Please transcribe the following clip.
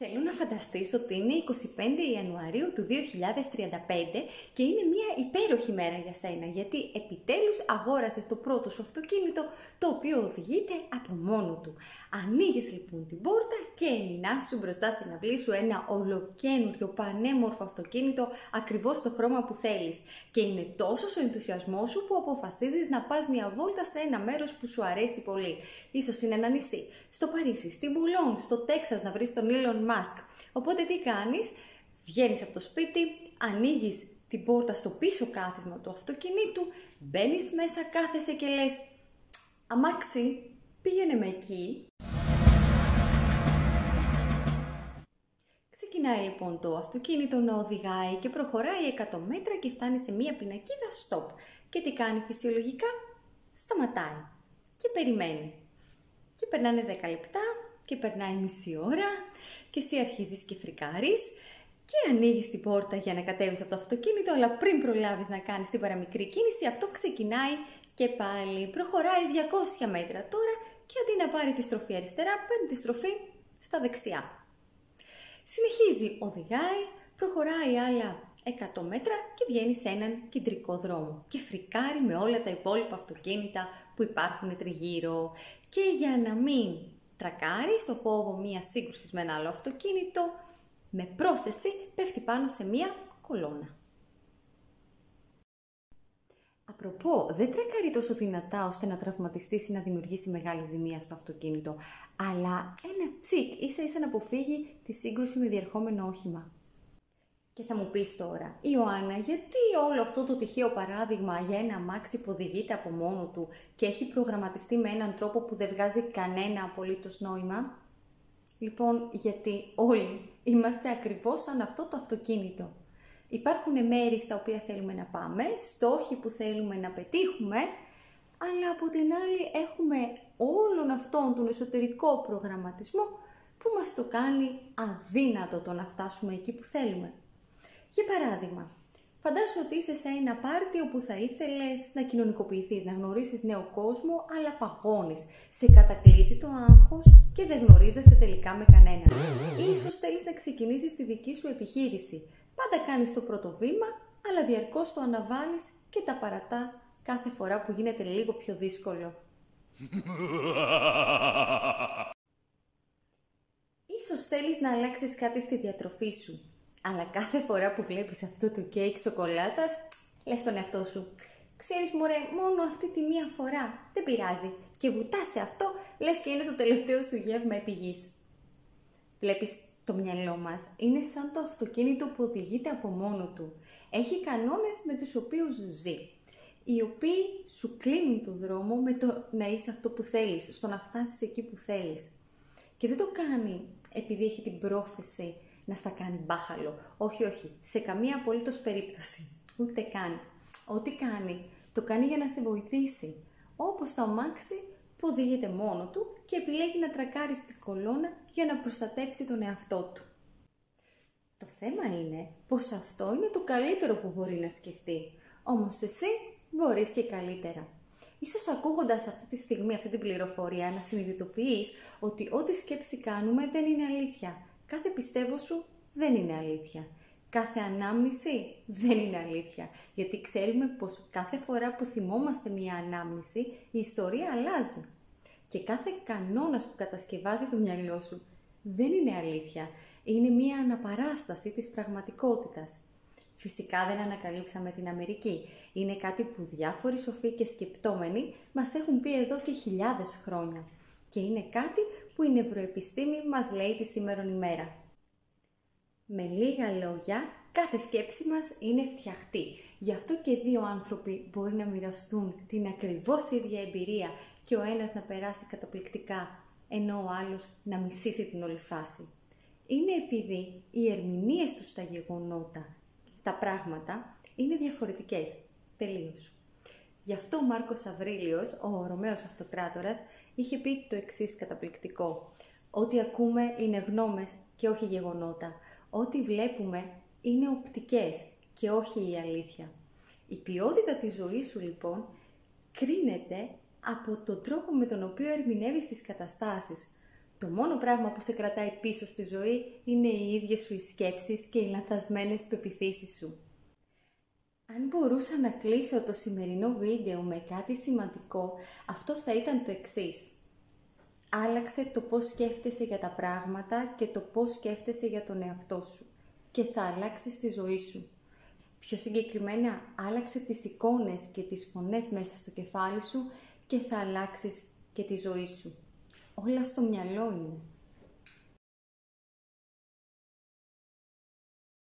Θέλω να φανταστείς ότι είναι 25 Ιανουαρίου του 2035 και είναι μια υπέροχη μέρα για σένα, γιατί επιτέλους αγόρασες το πρώτο σου αυτοκίνητο, το οποίο οδηγείται από μόνο του. Ανοίγεις λοιπόν την πόρτα και να σου μπροστά στην αυλή σου ένα ολοκαίνουργιο πανέμορφο αυτοκίνητο ακριβώς στο χρώμα που θέλεις. Και είναι τόσος ο ενθουσιασμός σου που αποφασίζεις να πας μια βόλτα σε ένα μέρος που σου αρέσει πολύ. Ίσως είναι ένα νησί, στο Παρίσι, στην Μπουλόν, στο Τέξας να βρεις τον Elon Musk. Οπότε τι κάνεις? Βγαίνεις από το σπίτι, ανοίγεις την πόρτα στο πίσω κάθισμα του αυτοκινήτου, μπαίνεις μέσα, κάθεσαι και λες «Αμάξι, πήγαινε με εκεί». Ξεκινάει λοιπόν το αυτοκίνητο να οδηγάει και προχωράει 100 μέτρα και φτάνει σε μία πινακίδα stop. Και τι κάνει φυσιολογικά? Σταματάει και περιμένει. Και περνάνε 10 λεπτά και περνάει μισή ώρα και εσύ αρχίζεις και φρικάρεις και ανοίγεις την πόρτα για να κατέβεις από το αυτοκίνητο, αλλά πριν προλάβεις να κάνεις την παραμικρή κίνηση, αυτό ξεκινάει και πάλι προχωράει 200 μέτρα τώρα και αντί να πάρει τη στροφή αριστερά, παίρνει τη στροφή στα δεξιά. Συνεχίζει, οδηγάει, προχωράει άλλα 100 μέτρα και βγαίνει σε έναν κεντρικό δρόμο και φρικάρει με όλα τα υπόλοιπα αυτοκίνητα που υπάρχουν τριγύρω. Και για να μην τρακάρει στο φόβο μία σύγκρουση με ένα άλλο αυτοκίνητο, με πρόθεση πέφτει πάνω σε μία κολόνα. Απροπό, δεν τρακάρει τόσο δυνατά ώστε να τραυματιστείς ή να δημιουργήσει μεγάλη ζημία στο αυτοκίνητο, αλλά ένα τσικ ίσα ίσα να αποφύγει τη σύγκρουση με διερχόμενο όχημα. Και θα μου πεις τώρα, Ιωάννα, γιατί όλο αυτό το τυχαίο παράδειγμα για ένα αμάξι που οδηγείται από μόνο του και έχει προγραμματιστεί με έναν τρόπο που δεν βγάζει κανένα απολύτως νόημα? Λοιπόν, γιατί όλοι είμαστε ακριβώς σαν αυτό το αυτοκίνητο. Υπάρχουν μέρη στα οποία θέλουμε να πάμε, στόχοι που θέλουμε να πετύχουμε, αλλά από την άλλη έχουμε όλον αυτόν τον εσωτερικό προγραμματισμό που μας το κάνει αδύνατο το να φτάσουμε εκεί που θέλουμε. Για παράδειγμα, φαντάσου ότι είσαι σε ένα πάρτι όπου θα ήθελες να κοινωνικοποιηθείς, να γνωρίσεις νέο κόσμο, αλλά παγώνεις. Σε κατακλείσει το άγχος και δεν γνωρίζεσαι τελικά με κανέναν. Ίσως θέλεις να ξεκινήσεις τη δική σου επιχείρηση. Πάντα κάνεις το πρώτο βήμα, αλλά διαρκώς το αναβάλεις και τα παρατάς κάθε φορά που γίνεται λίγο πιο δύσκολο. Ίσως θέλεις να αλλάξεις κάτι στη διατροφή σου. Αλλά κάθε φορά που βλέπεις αυτό το κέικ σοκολάτας, λες στον εαυτό σου «Ξέρεις μωρέ, μόνο αυτή τη μία φορά, δεν πειράζει» και βουτάς σε αυτό, λες και είναι το τελευταίο σου γεύμα επί γης. Βλέπεις, το μυαλό μας είναι σαν το αυτοκίνητο που οδηγείται από μόνο του. Έχει κανόνες με τους οποίους ζει, οι οποίοι σου κλείνουν το δρόμο με το να είσαι αυτό που θέλεις, στο να φτάσεις εκεί που θέλεις. Και δεν το κάνει επειδή έχει την πρόθεση να στα κάνει μπάχαλο. Όχι, σε καμία απολύτως περίπτωση. Ούτε καν. Ό,τι κάνει, το κάνει για να σε βοηθήσει. Όπως το αμάξι που οδηγείται μόνο του και επιλέγει να τρακάρει στην κολόνα για να προστατέψει τον εαυτό του. Το θέμα είναι πως αυτό είναι το καλύτερο που μπορεί να σκεφτεί. Όμως εσύ μπορείς και καλύτερα. Ίσως ακούγοντας αυτή τη στιγμή αυτή την πληροφορία να συνειδητοποιείς ότι ό,τι σκέψη κάνουμε δεν είναι αλήθεια. Κάθε πιστεύω σου δεν είναι αλήθεια. Κάθε ανάμνηση δεν είναι αλήθεια. Γιατί ξέρουμε πως κάθε φορά που θυμόμαστε μια ανάμνηση, η ιστορία αλλάζει. Και κάθε κανόνας που κατασκευάζει το μυαλό σου δεν είναι αλήθεια. Είναι μια αναπαράσταση της πραγματικότητας. Φυσικά δεν ανακαλύψαμε την Αμερική. Είναι κάτι που διάφοροι σοφοί και σκεπτόμενοι μας έχουν πει εδώ και χιλιάδες χρόνια. Και είναι κάτι που η νευροεπιστήμη μας λέει τη σήμερον ημέρα. Με λίγα λόγια, κάθε σκέψη μας είναι φτιαχτή. Γι' αυτό και δύο άνθρωποι μπορεί να μοιραστούν την ακριβώς ίδια εμπειρία και ο ένας να περάσει καταπληκτικά, ενώ ο άλλος να μισήσει την όλη φάση. Είναι επειδή οι ερμηνείες τους στα γεγονότα, στα πράγματα, είναι διαφορετικές. Τελείως. Γι' αυτό ο Μάρκος Αβρίλιος, ο Ρωμαίος Αυτοκράτορας, είχε πει το εξής καταπληκτικό. Ό,τι ακούμε είναι γνώμες και όχι γεγονότα. Ό,τι βλέπουμε είναι οπτικές και όχι η αλήθεια. Η ποιότητα της ζωής σου λοιπόν κρίνεται από τον τρόπο με τον οποίο ερμηνεύεις τις καταστάσεις. Το μόνο πράγμα που σε κρατάει πίσω στη ζωή είναι οι ίδιες σου οι σκέψεις και οι λανθασμένες πεποιθήσεις σου. Αν μπορούσα να κλείσω το σημερινό βίντεο με κάτι σημαντικό, αυτό θα ήταν το εξής. Άλλαξε το πώς σκέφτεσαι για τα πράγματα και το πώς σκέφτεσαι για τον εαυτό σου και θα αλλάξεις τη ζωή σου. Πιο συγκεκριμένα, άλλαξε τις εικόνες και τις φωνές μέσα στο κεφάλι σου και θα αλλάξεις και τη ζωή σου. Όλα στο μυαλό είναι.